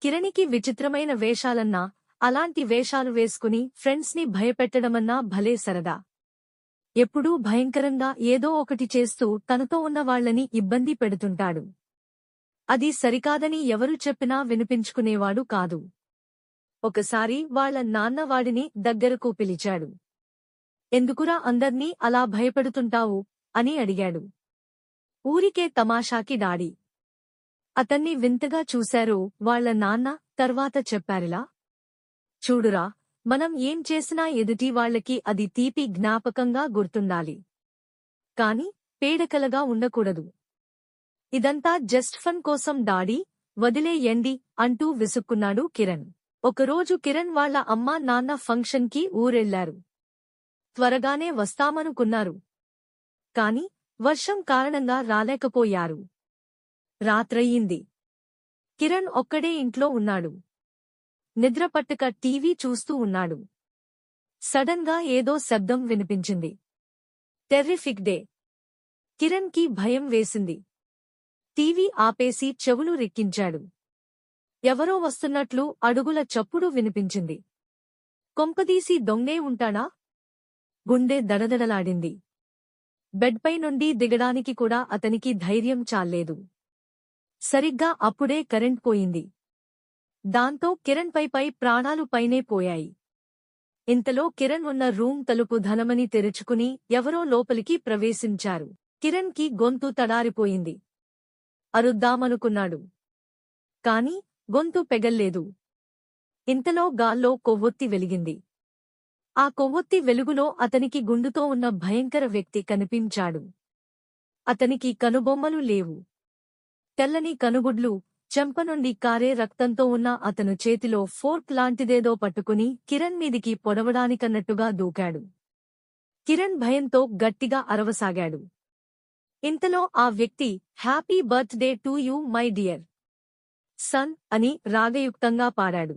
కిరణికి విచిత్రమైన వేషాలన్నా, అలాంటి వేషాలు వేసుకుని ఫ్రెండ్స్ని భయపెట్టడమన్నా భలే సరదా. ఎప్పుడూ భయంకరంగా ఏదో ఒకటి చేస్తూ తనతో ఉన్న వాళ్లని ఇబ్బంది పెడుతుంటాడు. అది సరికాదని ఎవరు చెప్పినా వినిపించుకునేవాడు కాదు. ఒకసారి వాళ్ల నాన్న వాడిని దగ్గరకు పిలిచాడు. ఎందుకురా అందర్నీ అలా భయపెడుతుంటావు అని అడిగాడు. ఊరికే తమాషాకి డాడీ. అతన్ని వింతగా చూశారు వాళ్ల నాన్న. తర్వాత చెప్పారిలా, చూడురా, మనం ఏం చేసినా ఎదుటి వాళ్లకి అది తీపి జ్ఞాపకంగా గుర్తుండాలి. కాని పేడకలగా ఉండకూడదు. ఇదంతా జస్ట్ ఫన్ కోసం డాడీ, వదిలేయండి అంటూ విసుక్కున్నాడు కిరణ్. ఒకరోజు కిరణ్ వాళ్ల అమ్మా నాన్న ఫంక్షన్కి ఊరెళ్లారు. త్వరగానే వస్తామనుకున్నారు. కాని వర్షం కారణంగా రాలేకపోయారు. రాత్రయ్యింది. కిరణ్ ఒక్కడే ఇంట్లో ఉన్నాడు. నిద్రపట్టక టీవీ చూస్తూ ఉన్నాడు. సడన్ గా ఏదో శబ్దం వినిపించింది. Terrific day. కిరణ్ కి భయం వేసింది. టీవీ ఆపేసి చెవులు రిక్కించాడు. ఎవరో వస్తున్నట్లు అడుగుల చప్పుడు వినిపించింది. కొంపదీసి దొంగే ఉంటాడా? గుండె దడదడలాడింది. బెడ్పై నుండి దిగడానికి కూడా అతనికి ధైర్యం చాల్లేదు. సరిగ్గా అప్పుడే కరెంట్ పోయింది. దాంతో కిరణ్ పై ప్రాణాలు పైనే పోయాయి. ఇంతలో కిరణ్ ఉన్న రూమ్ తలుపు ధనమని తెరుచుకుని ఎవరో లోపలికి ప్రవేశించారు. కిరణ్ కి గొంతు తడారిపోయింది. అరుద్దామనుకున్నాడు. కాని గొంతు పెగల్లేదు. ఇంతలో గాల్లో కొవ్వొత్తి వెలిగింది. ఆ కొవ్వొత్తి వెలుగులో అతనికి గుండుతో ఉన్న భయంకర వ్యక్తి కనిపించాడు. అతనికి కనుబొమ్మలు లేవు. తెల్లని కనుగుడ్లు, చెంప నుండి కారే రక్తంతో ఉన్న అతను చేతిలో ఫోర్క్ లాంటిదేదో పట్టుకుని కిరణ్ మీదికి పొడవడానికన్నట్టుగా దూకాడు. కిరణ్ భయంతో గట్టిగా అరవసాగాడు. ఇంతలో ఆ వ్యక్తి, happy birthday to you my dear son అని రాగయుక్తంగా పాడాడు.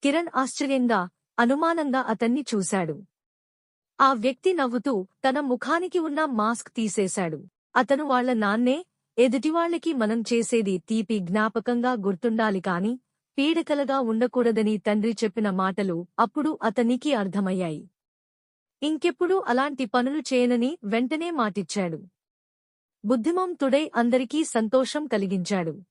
కిరణ్ ఆశ్చర్యంగా, అనుమానంగా అతన్ని చూశాడు. ఆ వ్యక్తి నవ్వుతూ తన ముఖానికి ఉన్న మాస్క్ తీసేశాడు. అతను వాళ్ల నాన్నే. ఎదుటివాళ్లకి మనం చేసేది తీపి జ్ఞాపకంగా గుర్తుండాలి కాని పీడకలగా ఉండకూడదని తండ్రి చెప్పిన మాటలు అప్పుడు అతనికి అర్థమయ్యాయి. ఇంకెప్పుడూ అలాంటి పనులు చేయనని వెంటనే మాటిచ్చాడు. బుద్ధిమంతుడై అందరికీ సంతోషం కలిగించాడు.